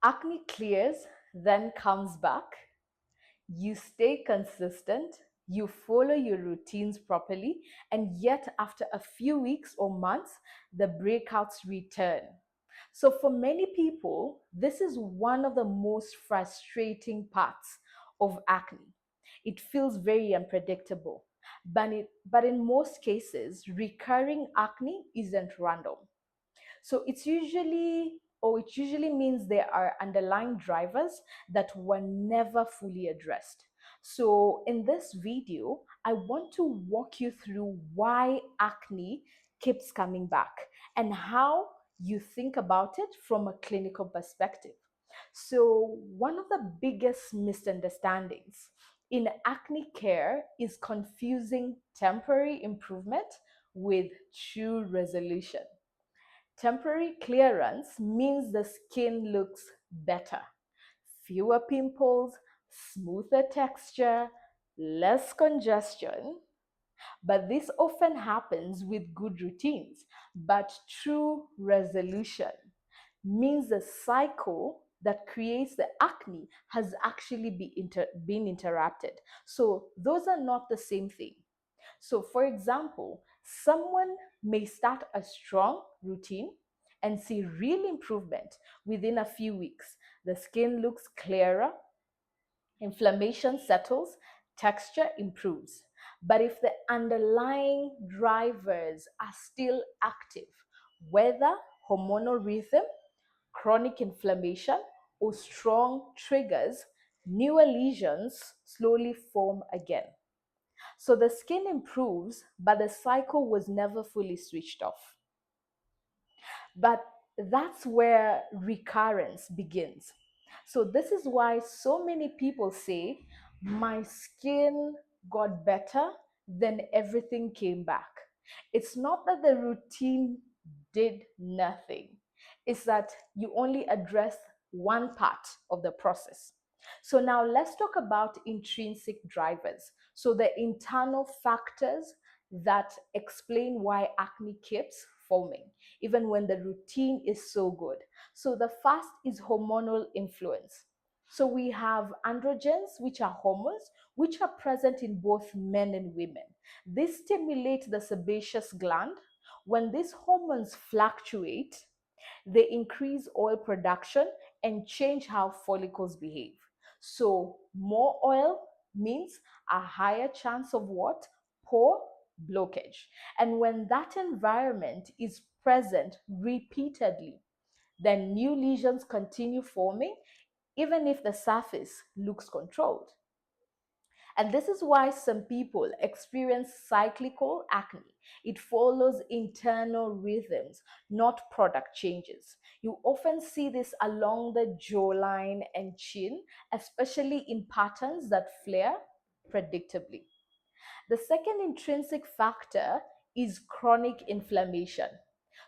Acne clears, then comes back. You stay consistent, you follow your routines properly, and yet after a few weeks or months, the breakouts return. So, for many people, this is one of the most frustrating parts of acne. It feels very unpredictable, but in most cases, recurring acne isn't random. So it usually means there are underlying drivers that were never fully addressed. So in this video, I want to walk you through why acne keeps coming back and how you think about it from a clinical perspective. So one of the biggest misunderstandings in acne care is confusing temporary improvement with true resolution. Temporary clearance means the skin looks better. Fewer pimples, smoother texture, less congestion. But this often happens with good routines. But true resolution means the cycle that creates the acne has actually been interrupted. So those are not the same thing. So, for example, someone may start a strong routine and see real improvement within a few weeks. The skin looks clearer, inflammation settles, texture improves. But if the underlying drivers are still active, whether hormonal rhythm, chronic inflammation, or strong triggers, newer lesions slowly form again. So the skin improves, but the cycle was never fully switched off. But that's where recurrence begins. So this is why so many people say, my skin got better, then everything came back. It's not that the routine did nothing, it's that you only address one part of the process. So now let's talk about intrinsic drivers. So the internal factors that explain why acne keeps forming, even when the routine is so good. So the first is hormonal influence. So we have androgens, which are hormones, which are present in both men and women. This stimulate the sebaceous gland. When these hormones fluctuate, they increase oil production and change how follicles behave. So more oil means a higher chance of what? Pore blockage. And when that environment is present repeatedly, then new lesions continue forming even if the surface looks controlled. And this is why some people experience cyclical acne. It follows internal rhythms, not product changes. You often see this along the jawline and chin, especially in patterns that flare predictably. The second intrinsic factor is chronic inflammation.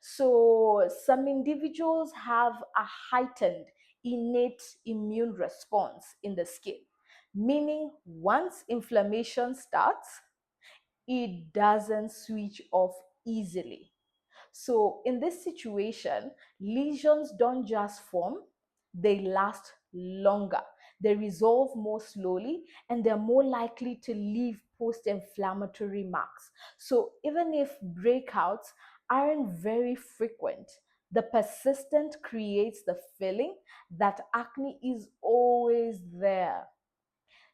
So, some individuals have a heightened innate immune response in the skin, meaning once inflammation starts, it doesn't switch off easily. So, in this situation, lesions don't just form, they last longer. They resolve more slowly and they're more likely to leave post inflammatory marks. So, even if breakouts aren't very frequent, the persistent creates the feeling that acne is always there.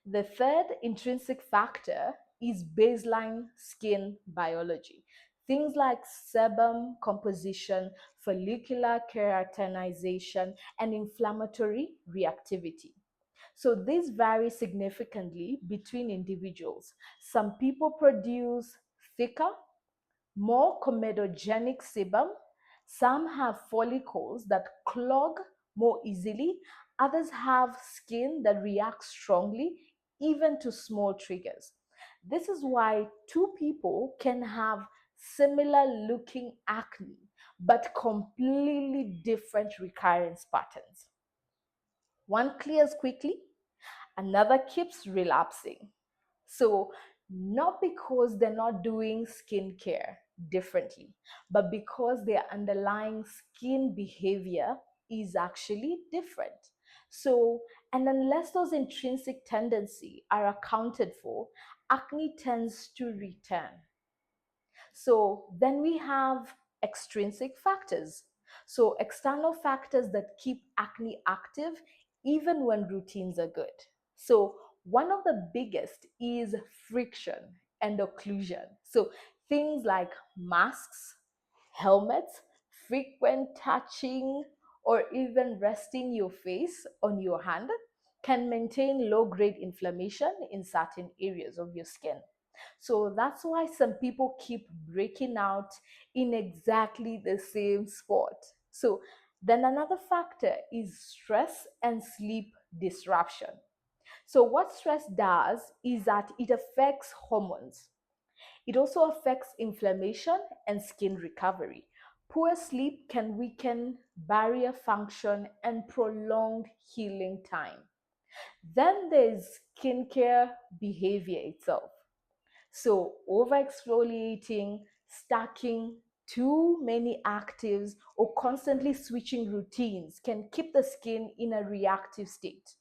The third intrinsic factor is baseline skin biology. Things like sebum composition, follicular keratinization, and inflammatory reactivity. So these vary significantly between individuals. Some people produce thicker, more comedogenic sebum. Some have follicles that clog more easily. Others have skin that reacts strongly even to small triggers. This is why two people can have similar looking acne but completely different recurrence patterns. One clears quickly, another keeps relapsing. So, not because they're not doing skincare differently, but because their underlying skin behavior is actually different. So, and unless those intrinsic tendency are accounted for, acne tends to return. So then we have extrinsic factors. So external factors that keep acne active even when routines are good. So one of the biggest is friction and occlusion. So things like masks, helmets, frequent touching, or even resting your face on your hand can maintain low grade inflammation in certain areas of your skin. So that's why some people keep breaking out in exactly the same spot. So then another factor is stress and sleep disruption. So what stress does is that it affects hormones. It also affects inflammation and skin recovery. Poor sleep can weaken barrier function and prolong healing time. Then there's skincare behavior itself. So, over exfoliating, stacking too many actives, or constantly switching routines can keep the skin in a reactive state.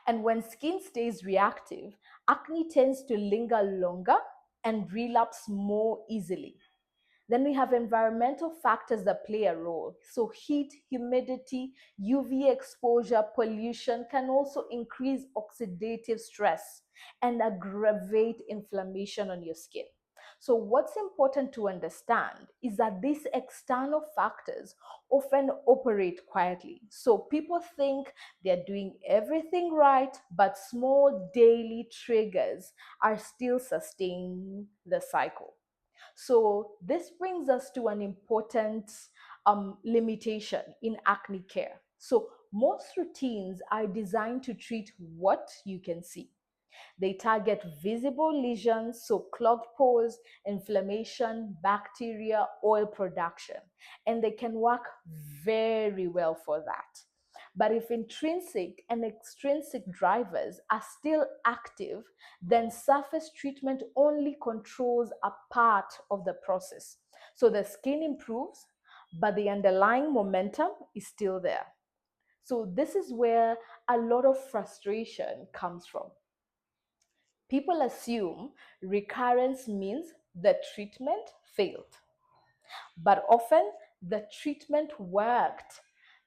And when skin stays reactive, acne tends to linger longer and relapse more easily. Then we have environmental factors that play a role. So heat, humidity, UV exposure, pollution can also increase oxidative stress and aggravate inflammation on your skin. So what's important to understand is that these external factors often operate quietly. So people think they're doing everything right, but small daily triggers are still sustaining the cycle. So this brings us to an important limitation in acne care. So most routines are designed to treat what you can see. They target visible lesions, so clogged pores, inflammation, bacteria, oil production, and they can work very well for that. But if intrinsic and extrinsic drivers are still active, then surface treatment only controls a part of the process. So the skin improves, but the underlying momentum is still there. So this is where a lot of frustration comes from. People assume recurrence means the treatment failed, but often the treatment worked,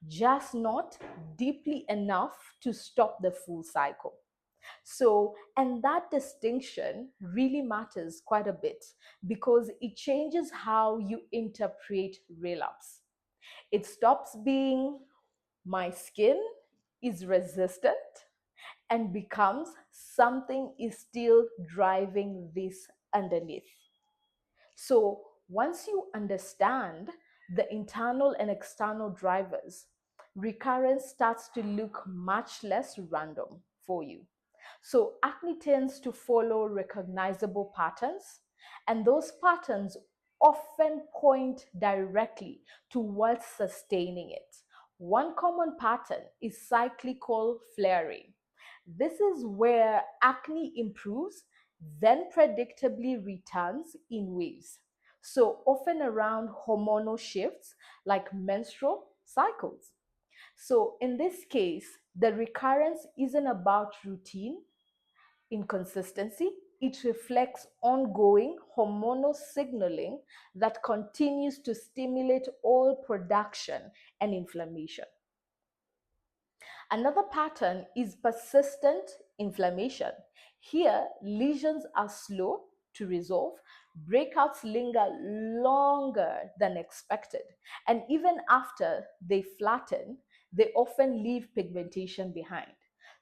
just not deeply enough to stop the full cycle. So, and that distinction really matters quite a bit because it changes how you interpret relapse. It stops being my skin is resistant and becomes something is still driving this underneath. So once you understand the internal and external drivers, recurrence starts to look much less random for you. So acne tends to follow recognizable patterns, and those patterns often point directly towards sustaining it. One common pattern is cyclical flaring. This is where acne improves, then predictably returns in waves. So often around hormonal shifts like menstrual cycles. So in this case, the recurrence isn't about routine inconsistency. It reflects ongoing hormonal signaling that continues to stimulate oil production and inflammation. Another pattern is persistent inflammation. Here, lesions are slow to resolve, breakouts linger longer than expected, and even after they flatten, they often leave pigmentation behind.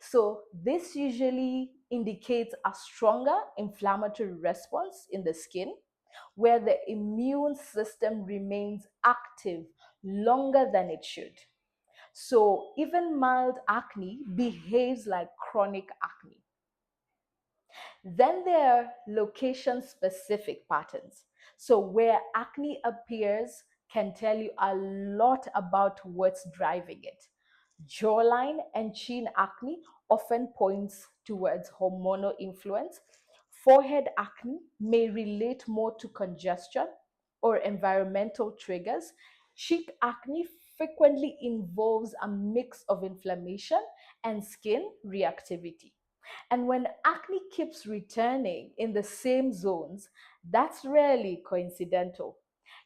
So, this usually indicates a stronger inflammatory response in the skin where the immune system remains active longer than it should. So even mild acne behaves like chronic acne. Then there are location specific patterns. So where acne appears can tell you a lot about what's driving it. Jawline and chin acne often points towards hormonal influence. Forehead acne may relate more to congestion or environmental triggers. Cheek acne frequently involves a mix of inflammation and skin reactivity. And when acne keeps returning in the same zones, that's rarely coincidental.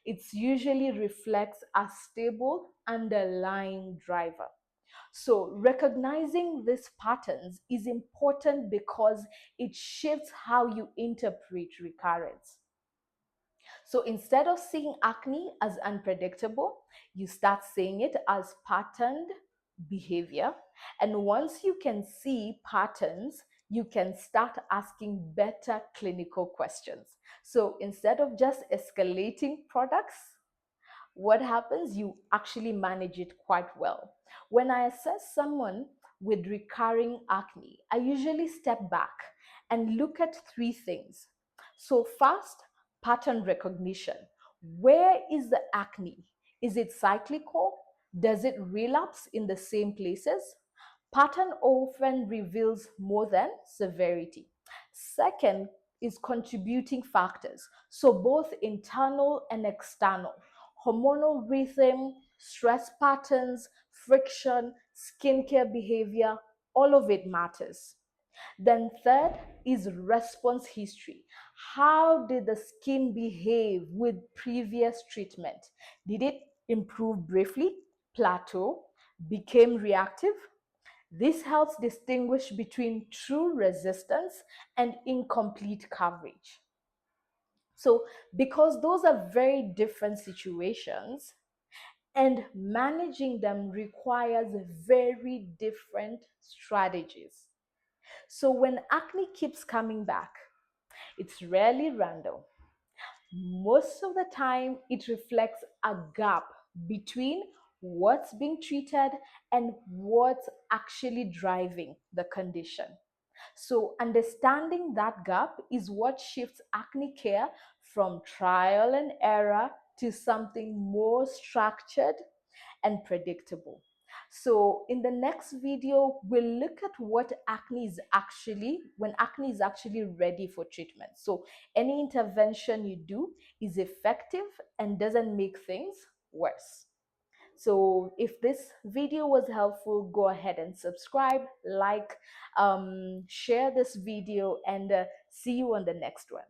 It usually reflects a stable underlying driver. So, recognizing these patterns is important because it shifts how you interpret recurrence. So instead of seeing acne as unpredictable, you start seeing it as patterned behavior. And once you can see patterns, you can start asking better clinical questions. So instead of just escalating products, what happens? You actually manage it quite well. When I assess someone with recurring acne, I usually step back and look at three things. So, first, pattern recognition. Where is the acne? Is it cyclical? Does it relapse in the same places? Pattern often reveals more than severity. Second is contributing factors. So, both internal and external hormonal rhythm, stress patterns, friction, skincare behavior, all of it matters. Then, third is response history. How did the skin behave with previous treatment? Did it improve briefly, plateau, became reactive? This helps distinguish between true resistance and incomplete coverage. So, because those are very different situations, and managing them requires very different strategies. So, when acne keeps coming back, it's rarely random. Most of the time, it reflects a gap between what's being treated and what's actually driving the condition. So, understanding that gap is what shifts acne care from trial and error to something more structured and predictable. So in the next video, we'll look at what acne is actually, when acne is actually ready for treatment. So any intervention you do is effective and doesn't make things worse. So if this video was helpful, go ahead and subscribe, like, share this video, and see you on the next one.